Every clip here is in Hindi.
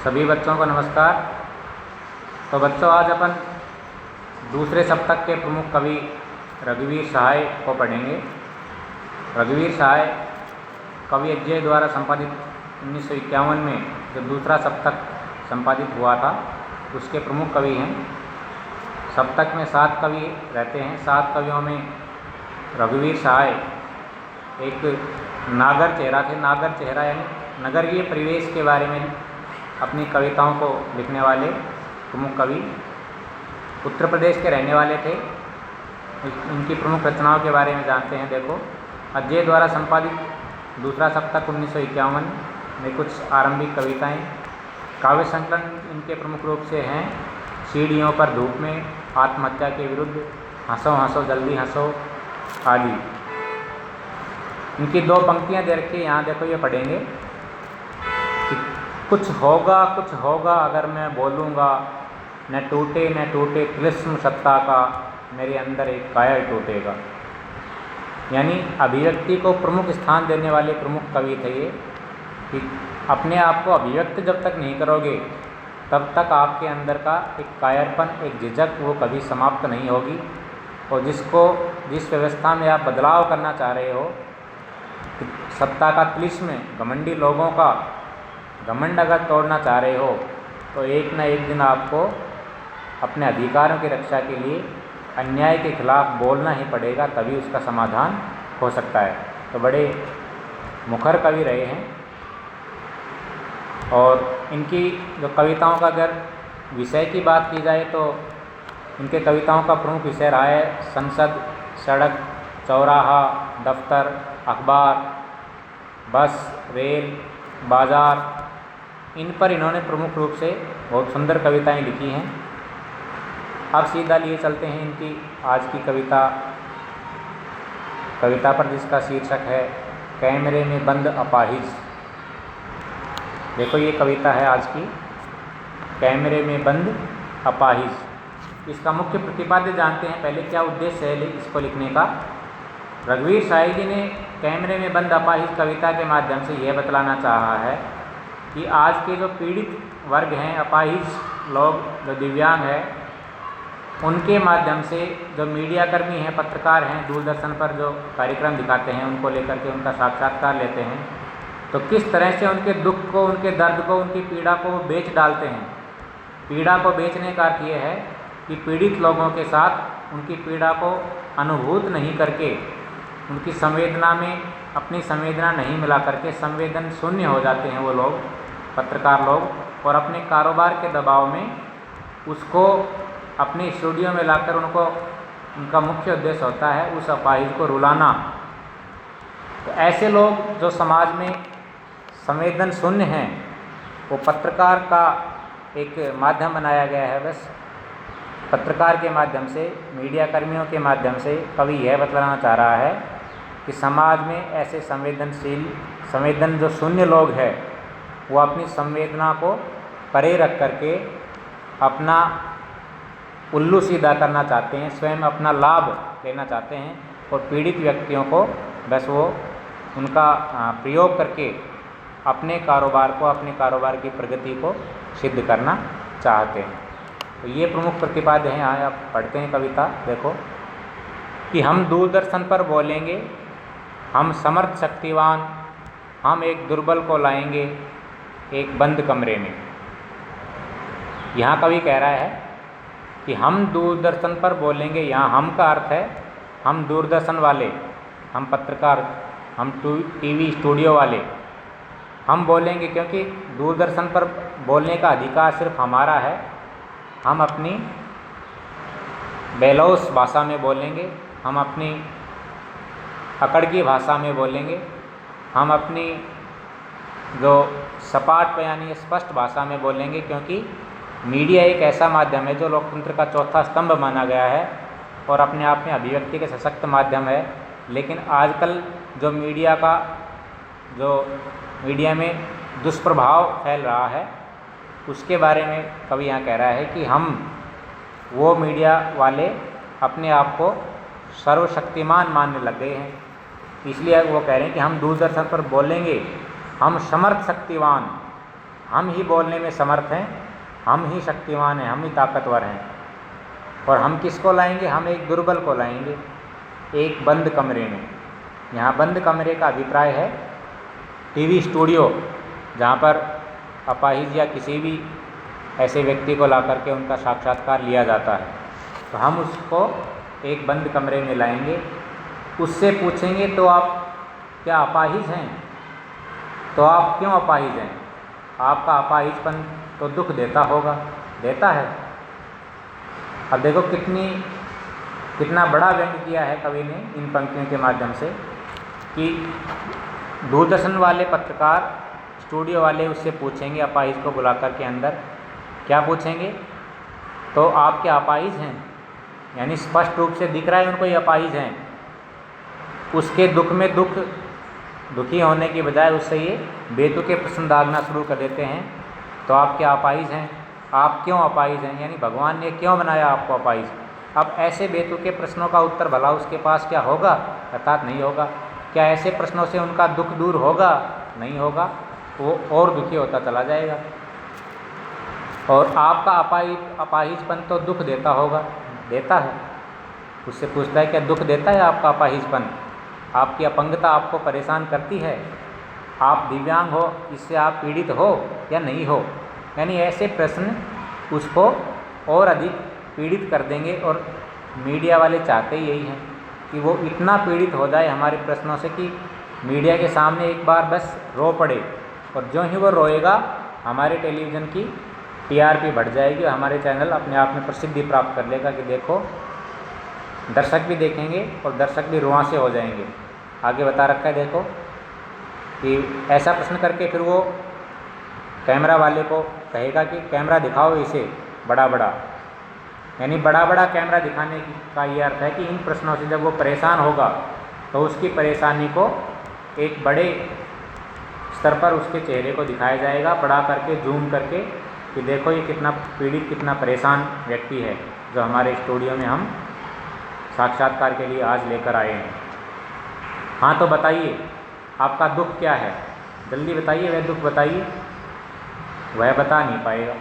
सभी बच्चों को नमस्कार। तो बच्चों, आज अपन दूसरे सप्तक के प्रमुख कवि रघुवीर सहाय को पढ़ेंगे। रघुवीर सहाय कवि अजय द्वारा संपादित 1951 में जो दूसरा सप्तक संपादित हुआ था उसके प्रमुख कवि हैं। सप्तक में 7 कवि रहते हैं। 7 कवियों में रघुवीर सहाय एक नागर चेहरा थे। नागर चेहरा यानी नगरीय परिवेश के बारे में अपनी कविताओं को लिखने वाले प्रमुख कवि उत्तर प्रदेश के रहने वाले थे। इनकी प्रमुख रचनाओं के बारे में जानते हैं। देखो, अजय द्वारा संपादित दूसरा सप्तक 1951 में कुछ आरंभिक कविताएं। काव्य संकलन इनके प्रमुख रूप से हैं सीढ़ियों पर धूप में, आत्महत्या के विरुद्ध, हंसो हंसो जल्दी हंसो आदि। इनकी 2 पंक्तियां दे रखी है, यहाँ देखो, ये पढ़ेंगे कि कुछ होगा अगर मैं बोलूँगा, न टूटे तिलिस्म सत्ता का, मेरे अंदर एक कायर टूटेगा। यानी अभिव्यक्ति को प्रमुख स्थान देने वाले प्रमुख कवि थे ये, कि अपने आप को अभिव्यक्त जब तक नहीं करोगे तब तक आपके अंदर का एक कायरपन, एक झिझक, वो कभी समाप्त नहीं होगी। और जिस व्यवस्था में आप बदलाव करना चाह रहे हो, सत्ता का तिलिस्म, घमंडी लोगों का घमंड अगर तोड़ना चाह रहे हो, तो एक न एक दिन आपको अपने अधिकारों की रक्षा के लिए अन्याय के खिलाफ बोलना ही पड़ेगा, तभी उसका समाधान हो सकता है। तो बड़े मुखर कवि रहे हैं। और इनकी जो कविताओं का अगर विषय की बात की जाए तो इनके कविताओं का प्रमुख विषय रहा है संसद, सड़क, चौराहा, दफ्तर, अखबार, बस, रेल, बाज़ार। इन पर इन्होंने प्रमुख रूप से बहुत सुंदर कविताएं लिखी हैं। अब सीधा लिए चलते हैं इनकी आज की कविता पर, जिसका शीर्षक है कैमरे में बंद अपाहिज। देखो, ये कविता है आज की, कैमरे में बंद अपाहिज। इसका मुख्य प्रतिपाद्य जानते हैं। पहले क्या उद्देश्य है इसको लिखने का। रघुवीर सहाय जी ने कैमरे में बंद अपाहिज कविता के माध्यम से यह बतलाना चाहा है कि आज के जो पीड़ित वर्ग हैं, अपाहिज लोग, जो दिव्यांग हैं, उनके माध्यम से जो मीडियाकर्मी हैं, पत्रकार हैं, दूरदर्शन पर जो कार्यक्रम दिखाते हैं, उनको लेकर के उनका साक्षात्कार लेते हैं, तो किस तरह से उनके दुख को, उनके दर्द को, उनकी पीड़ा को वो बेच डालते हैं। पीड़ा को बेचने का अर्थ ये है कि पीड़ित लोगों के साथ उनकी पीड़ा को अनुभूत नहीं करके, उनकी संवेदना में अपनी संवेदना नहीं मिला करके संवेदन शून्य हो जाते हैं वो लोग, पत्रकार लोग, और अपने कारोबार के दबाव में उसको अपने स्टूडियो में लाकर उनका मुख्य उद्देश्य होता है उस अपाहिज को रुलाना। तो ऐसे लोग जो समाज में संवेदन शून्य हैं, वो पत्रकार का एक माध्यम बनाया गया है। बस पत्रकार के माध्यम से, मीडिया कर्मियों के माध्यम से कवि यह बतलाना चाह रहा है कि समाज में ऐसे संवेदन जो शून्य लोग हैं, वो अपनी संवेदना को परे रख करके अपना उल्लू सीधा करना चाहते हैं, स्वयं अपना लाभ लेना चाहते हैं, और पीड़ित व्यक्तियों को बस वो उनका प्रयोग करके अपने कारोबार को, अपने कारोबार की प्रगति को सिद्ध करना चाहते हैं। तो ये प्रमुख प्रतिपाद्य हैं। यहाँ आप पढ़ते हैं कविता। देखो कि हम दूरदर्शन पर बोलेंगे, हम समर्थ शक्तिवान, हम एक दुर्बल को लाएंगे एक बंद कमरे में। यहाँ कवि कह रहा है कि हम दूरदर्शन पर बोलेंगे। यहाँ हम का अर्थ है हम दूरदर्शन वाले, हम पत्रकार, हम टीवी स्टूडियो वाले। हम बोलेंगे क्योंकि दूरदर्शन पर बोलने का अधिकार सिर्फ हमारा है। हम अपनी बेलौस भाषा में बोलेंगे, हम अपनी अकड़ की भाषा में बोलेंगे, हम अपनी जो सपाट यानी स्पष्ट भाषा में बोलेंगे, क्योंकि मीडिया एक ऐसा माध्यम है जो लोकतंत्र का चौथा स्तंभ माना गया है और अपने आप में अभिव्यक्ति के सशक्त माध्यम है। लेकिन आजकल जो मीडिया में दुष्प्रभाव फैल रहा है, उसके बारे में कवि यहाँ कह रहा है कि हम वो मीडिया वाले अपने आप को सर्वशक्तिमान मानने लग गए हैं। इसलिए वो कह रहे हैं कि हम दूरदर्शन पर बोलेंगे, हम समर्थ शक्तिवान, हम ही बोलने में समर्थ हैं, हम ही शक्तिमान हैं, हम ही ताकतवर हैं। और हम किसको लाएंगे? हम एक दुर्बल को लाएंगे एक बंद कमरे में। यहाँ बंद कमरे का अभिप्राय है टीवी स्टूडियो, जहाँ पर अपाहिज या किसी भी ऐसे व्यक्ति को ला करके उनका साक्षात्कार लिया जाता है। तो हम उसको एक बंद कमरे में लाएंगे, उससे पूछेंगे तो आप क्या अपाहिज हैं? तो आप क्यों अपाहिज हैं? आपका अपाहिजपन तो दुख देता होगा, देता है। अब देखो कितना बड़ा व्यंग किया है कवि ने इन पंक्तियों के माध्यम से कि दूरदर्शन वाले पत्रकार, स्टूडियो वाले उससे पूछेंगे अपाहिज को बुला कर के अंदर, क्या पूछेंगे? तो आप क्या अपाहिज हैं? यानी स्पष्ट रूप से दिख रहा है उनको ये अपाहिज हैं। उसके दुख में दुखी होने की बजाय उससे ये बेतुके प्रश्न दागना शुरू कर देते हैं। तो आप क्या अपाहिज हैं? आप क्यों अपाहिज हैं? यानी भगवान ने क्यों बनाया आपको अपाहिज? अब ऐसे बेतुके प्रश्नों का उत्तर भला उसके पास क्या होगा? अर्थात नहीं होगा। क्या ऐसे प्रश्नों से उनका दुख दूर होगा? नहीं होगा, वो और दुखी होता चला जाएगा। और आपका अपाहिजपन तो दुख देता होगा, देता है। उससे पूछता है क्या दुख देता है आपका अपाहिजपन? आपकी अपंगता आपको परेशान करती है? आप दिव्यांग हो, इससे आप पीड़ित हो या नहीं हो? यानी ऐसे प्रश्न उसको और अधिक पीड़ित कर देंगे। और मीडिया वाले चाहते ही यही हैं कि वो इतना पीड़ित हो जाए हमारे प्रश्नों से कि मीडिया के सामने एक बार बस रो पड़े। और जो ही वो रोएगा हमारे टेलीविज़न की टीआरपी बढ़ जाएगी और हमारे चैनल अपने आप में प्रसिद्धि प्राप्त कर लेगा कि देखो, दर्शक भी देखेंगे और दर्शक भी रुआंसे हो जाएंगे। आगे बता रखा है देखो कि ऐसा प्रश्न करके फिर वो कैमरा वाले को कहेगा कि कैमरा दिखाओ इसे बड़ा बड़ा। यानी बड़ा बड़ा कैमरा दिखाने का ये अर्थ है कि इन प्रश्नों से जब वो परेशान होगा तो उसकी परेशानी को एक बड़े स्तर पर उसके चेहरे को दिखाया जाएगा, बड़ा करके जूम करके कि देखो ये कितना पीड़ित, कितना परेशान व्यक्ति है जो हमारे स्टूडियो में हम साक्षात्कार के लिए आज लेकर आए हैं। हाँ तो बताइए आपका दुख क्या है? जल्दी बताइए, वह दुख बताइए। वह बता नहीं पाएगा।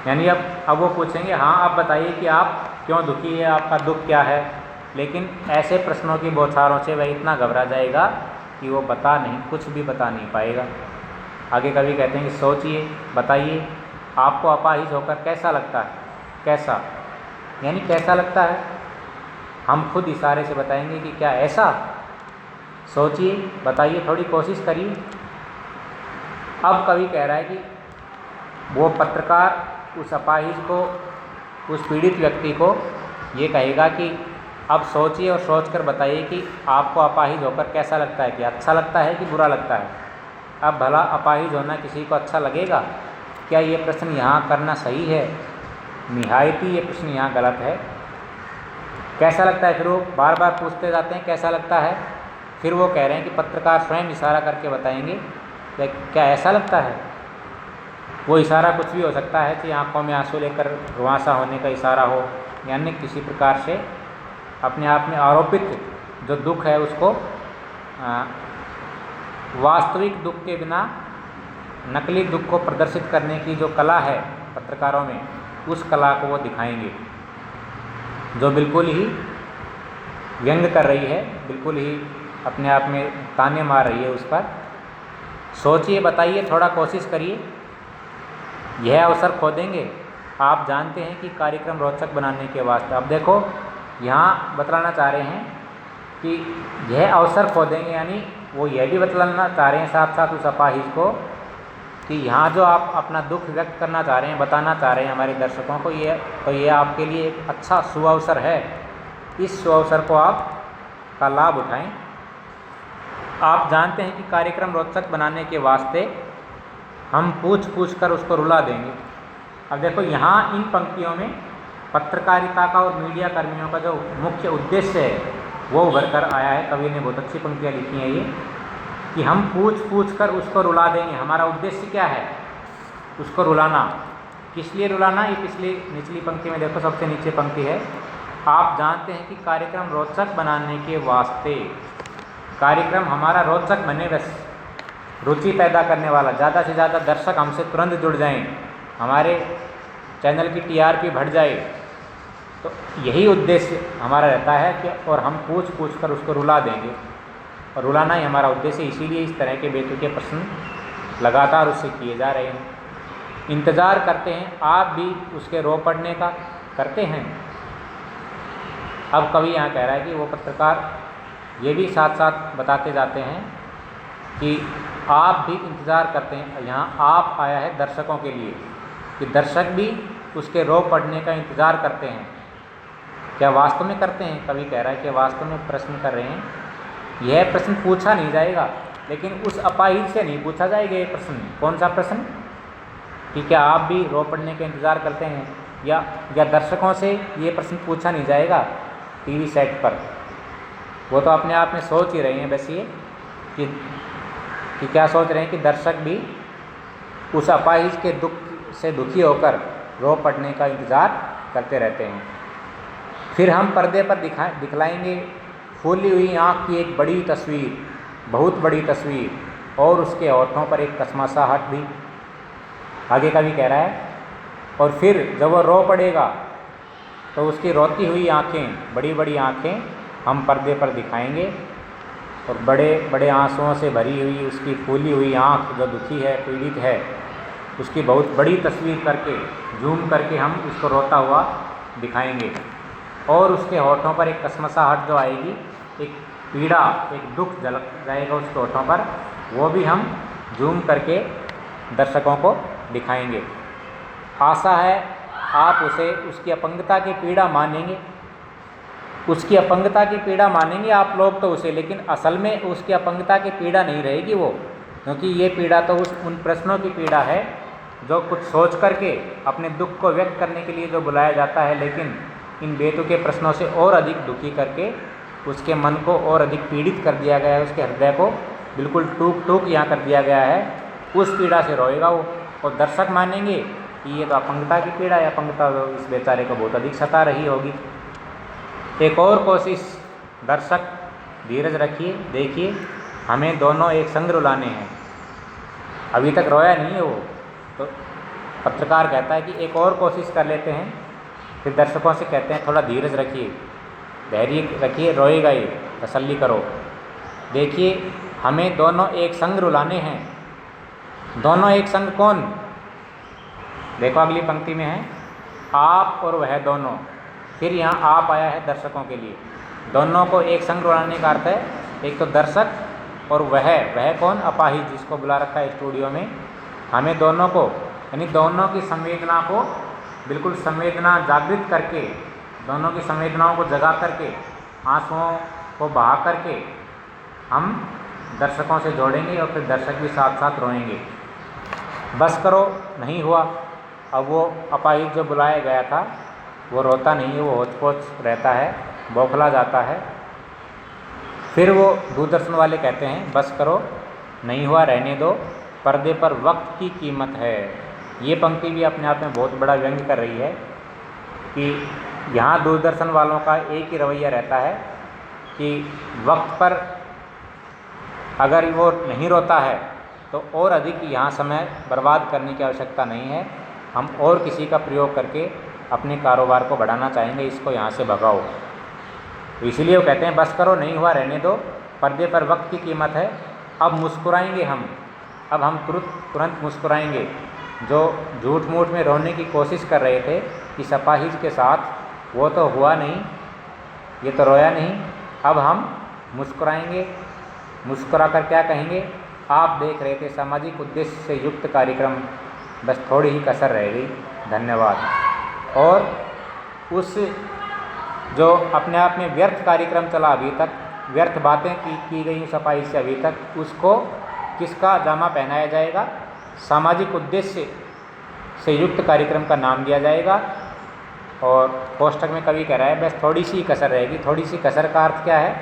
यानी अब वो पूछेंगे हाँ आप बताइए कि आप क्यों दुखी है, आपका दुख क्या है? लेकिन ऐसे प्रश्नों की बौछारों से वह इतना घबरा जाएगा कि वो कुछ भी बता नहीं पाएगा। आगे कवि कहते हैं कि सोचिए, बताइए आपको अपाहिज होकर कैसा लगता है? कैसा यानी कैसा लगता है? हम खुद इशारे से बताएंगे कि क्या ऐसा? सोचिए, बताइए, थोड़ी कोशिश करिए। अब कवि कह रहा है कि वो पत्रकार उस अपाहिज को, उस पीड़ित व्यक्ति को ये कहेगा कि अब सोचिए और सोचकर बताइए कि आपको अपाहिज होकर कैसा लगता है, कि अच्छा लगता है कि बुरा लगता है। अब भला अपाहिज होना किसी को अच्छा लगेगा? क्या ये प्रश्न यहाँ करना सही है? निहायती ये प्रश्न यहाँ गलत है। कैसा लगता है? फिर वो बार बार पूछते जाते हैं कैसा लगता है। फिर वो कह रहे हैं कि पत्रकार स्वयं इशारा करके बताएंगे क्या ऐसा लगता है। वो इशारा कुछ भी हो सकता है कि आंखों में आंसू लेकर रुआंसा होने का इशारा हो, यानी किसी प्रकार से अपने आप में आरोपित जो दुख है उसको वास्तविक दुख के बिना नकली दुख को प्रदर्शित करने की जो कला है पत्रकारों में, उस कला को वो दिखाएंगे जो बिल्कुल ही व्यंग कर रही है, बिल्कुल ही अपने आप में ताने मार रही है उस पर। सोचिए, बताइए, थोड़ा कोशिश करिए, यह अवसर खो देंगे। आप जानते हैं कि कार्यक्रम रोचक बनाने के वास्ते, अब देखो यहाँ बतलाना चाह रहे हैं कि यह अवसर खो देंगे, यानी वो यह भी बतलाना चाह रहे हैं साथ साथ उस अपाहिज को कि यहाँ जो आप अपना दुख व्यक्त करना चाह रहे हैं, बताना चाह रहे हैं हमारे दर्शकों को, ये आपके लिए एक अच्छा सुअवसर है। इस सुअवसर को आप का लाभ उठाएं। आप जानते हैं कि कार्यक्रम रोचक बनाने के वास्ते हम पूछ कर उसको रुला देंगे। अब देखो यहाँ इन पंक्तियों में पत्रकारिता का और मीडिया कर्मियों का जो मुख्य उद्देश्य है वो उभर कर आया है। कवि ने बहुत अच्छी पंक्तियाँ लिखी हैं ये कि हम पूछ कर उसको रुला देंगे। हमारा उद्देश्य क्या है? उसको रुलाना। किस लिए रुलाना? ये पिछली निचली पंक्ति में देखो, सबसे नीचे पंक्ति है, आप जानते हैं कि कार्यक्रम रोचक बनाने के वास्ते, कार्यक्रम हमारा रोचक बने बस। रुचि पैदा करने वाला, ज़्यादा से ज़्यादा दर्शक हमसे तुरंत जुड़ जाएं, हमारे चैनल की टीआरपी बढ़ जाए। तो यही उद्देश्य हमारा रहता है कि और हम पूछ पूछ कर उसको रुला देंगे, और रुलाना ही हमारा उद्देश्य। इसीलिए इस तरह के बेतुके प्रश्न लगातार उससे किए जा रहे हैं। इंतज़ार करते हैं, आप भी उसके रो पड़ने का करते हैं। अब कवि यहाँ कह रहा है कि वो पत्रकार ये भी साथ साथ बताते जाते हैं कि आप भी इंतज़ार करते हैं। यहाँ आप आया है दर्शकों के लिए, कि दर्शक भी उसके रो पड़ने का इंतज़ार करते हैं। क्या वास्तव में करते हैं? कवि कह रहा है कि वास्तव में प्रश्न कर रहे हैं। यह प्रश्न पूछा नहीं जाएगा, लेकिन उस अपाहिज से नहीं पूछा जाएगा ये प्रश्न। कौन सा प्रश्न? कि क्या आप भी रो पड़ने का इंतज़ार करते हैं, या दर्शकों से ये प्रश्न पूछा नहीं जाएगा टीवी सेट पर। वो तो अपने आप में सोच ही रहे हैं बस ये कि क्या सोच रहे हैं कि दर्शक भी उस अपाहिज के दुख से दुखी होकर रो पड़ने का इंतज़ार करते रहते हैं। फिर हम पर्दे पर दिखलाएंगे फूली हुई आँख की एक बड़ी तस्वीर, बहुत बड़ी तस्वीर, और उसके होठों पर एक कसमासाहट भी। आगे का भी कह रहा है, और फिर जब वह रो पड़ेगा तो उसकी रोती हुई आँखें, बड़ी बड़ी आँखें हम पर्दे पर दिखाएंगे, और बड़े बड़े आंसुओं से भरी हुई उसकी फूली हुई आँख जो दुखी है, पीड़ित है, उसकी बहुत बड़ी तस्वीर करके जूम करके हम उसको रोता हुआ दिखाएंगे। और उसके होठों पर एक कसमसाहट जो आएगी, एक पीड़ा, एक दुख झलक जाएगा उसके होठों पर, वो भी हम जूम करके दर्शकों को दिखाएंगे। आशा है आप उसे उसकी अपंगता की पीड़ा मानेंगे, उसकी अपंगता की पीड़ा मानेंगे आप लोग तो उसे, लेकिन असल में उसकी अपंगता की पीड़ा नहीं रहेगी वो, क्योंकि ये पीड़ा तो उन प्रश्नों की पीड़ा है जो कुछ सोच करके अपने दुख को व्यक्त करने के लिए जो बुलाया जाता है, लेकिन इन बेतुके प्रश्नों से और अधिक दुखी करके उसके मन को और अधिक पीड़ित कर दिया गया है, उसके हृदय को बिल्कुल टूक टूक यहाँ कर दिया गया है। उस पीड़ा से रोएगा वो, और दर्शक मानेंगे कि ये तो अपंगता की पीड़ा है, अपंगता इस बेचारे को बहुत अधिक सता रही होगी। एक और कोशिश, दर्शक धीरज रखिए, देखिए हमें दोनों एक संग रुलाने हैं। अभी तक रोया नहीं है वो, तो पत्रकार कहता है कि एक और कोशिश कर लेते हैं। फिर दर्शकों से कहते हैं थोड़ा धीरज रखिए, धैर्य रखिए, रोएगा ये, तसल्ली करो। देखिए हमें दोनों एक संग रुलाने हैं। दोनों एक संग कौन? देखो अगली पंक्ति में है, आप और वह दोनों। फिर यहाँ आप आया है दर्शकों के लिए। दोनों को एक संग रुलाने का अर्थ है, एक तो दर्शक और वह कौन? अपाहिज, जिसको बुला रखा है स्टूडियो में। हमें दोनों को, यानी दोनों की संवेदना को बिल्कुल संवेदना जागृत करके, दोनों की संवेदनाओं को जगा करके, आंसुओं को बहा करके हम दर्शकों से जोड़ेंगे, और फिर दर्शक भी साथ साथ रोएंगे। बस करो, नहीं हुआ। अब वो अपाहिज जो बुलाया गया था वो रोता नहीं है, वो होच-पोच रहता है, बौखला जाता है। फिर वो दूरदर्शन वाले कहते हैं बस करो, नहीं हुआ, रहने दो, पर्दे पर वक्त की कीमत है। ये पंक्ति भी अपने आप में बहुत बड़ा व्यंग कर रही है कि यहाँ दूरदर्शन वालों का एक ही रवैया रहता है कि वक्त पर अगर वो नहीं रोता है तो और अधिक यहाँ समय बर्बाद करने की आवश्यकता नहीं है, हम और किसी का प्रयोग करके अपने कारोबार को बढ़ाना चाहेंगे, इसको यहाँ से भगाओ। तो इसीलिए वो कहते हैं बस करो, नहीं हुआ, रहने दो, पर्दे पर वक्त की कीमत है। अब मुस्कुराएंगे हम, अब हम तुरंत मुस्कुराएंगे। जो झूठ मूठ में रोने की कोशिश कर रहे थे इस अपाहिज के साथ, वो तो हुआ नहीं, ये तो रोया नहीं। अब हम मुस्कुराएंगे। मुस्कुरा कर क्या कहेंगे? आप देख रहे थे सामाजिक उद्देश्य से युक्त कार्यक्रम, बस थोड़ी ही कसर रह गई, धन्यवाद। और उस जो अपने आप में व्यर्थ कार्यक्रम चला अभी तक, व्यर्थ बातें की गई उस अपाहिज से अभी तक, उसको किसका जामा पहनाया जाएगा? सामाजिक उद्देश्य से युक्त कार्यक्रम का नाम दिया जाएगा। और कोष्ठक में कवि कह रहा है बस थोड़ी सी कसर रहेगी। थोड़ी सी कसर का अर्थ क्या है?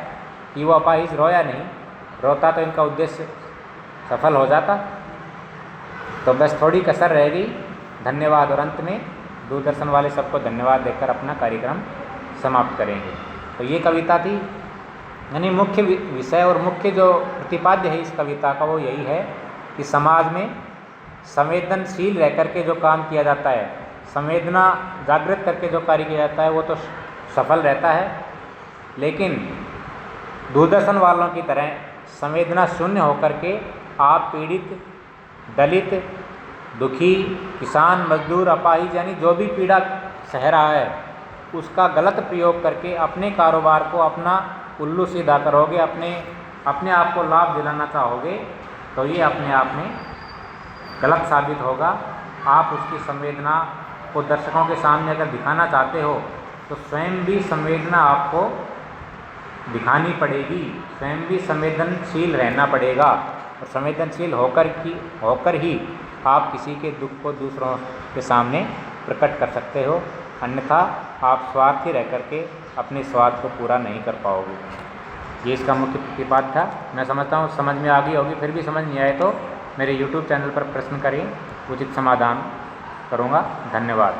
कि वो अपाहिज रोया नहीं, रोता तो इनका उद्देश्य सफल हो जाता, तो बस थोड़ी कसर रह गई, धन्यवाद। और अंत में दूरदर्शन वाले सबको धन्यवाद देकर अपना कार्यक्रम समाप्त करेंगे। तो ये कविता थी, यानी मुख्य विषय और मुख्य जो प्रतिपाद्य है इस कविता का वो यही है कि समाज में संवेदनशील रह करके जो काम किया जाता है, संवेदना जागृत करके जो कार्य किया जाता है वो तो सफल रहता है, लेकिन दूरदर्शन वालों की तरह संवेदना शून्य होकर के आप पीड़ित, दलित, दुखी, किसान, मजदूर, अपाहिज यानी जो भी पीड़ा सह रहा है उसका गलत प्रयोग करके अपने कारोबार को अपना उल्लू सीधा करोगे, अपने आप को लाभ दिलाना चाहोगे, तो ये अपने आप में गलत साबित होगा। आप उसकी संवेदना को दर्शकों के सामने अगर दिखाना चाहते हो तो स्वयं भी संवेदना आपको दिखानी पड़ेगी, स्वयं भी संवेदनशील रहना पड़ेगा, और संवेदनशील होकर ही आप किसी के दुख को दूसरों के सामने प्रकट कर सकते हो, अन्यथा आप स्वार्थी रह करके अपने स्वार्थ को पूरा नहीं कर पाओगे। ये इसका मुख्य प्रतिपाद था। मैं समझता हूँ समझ में आ गई होगी, फिर भी समझ नहीं आए तो मेरे YouTube चैनल पर प्रश्न करें, उचित समाधान करूँगा। धन्यवाद।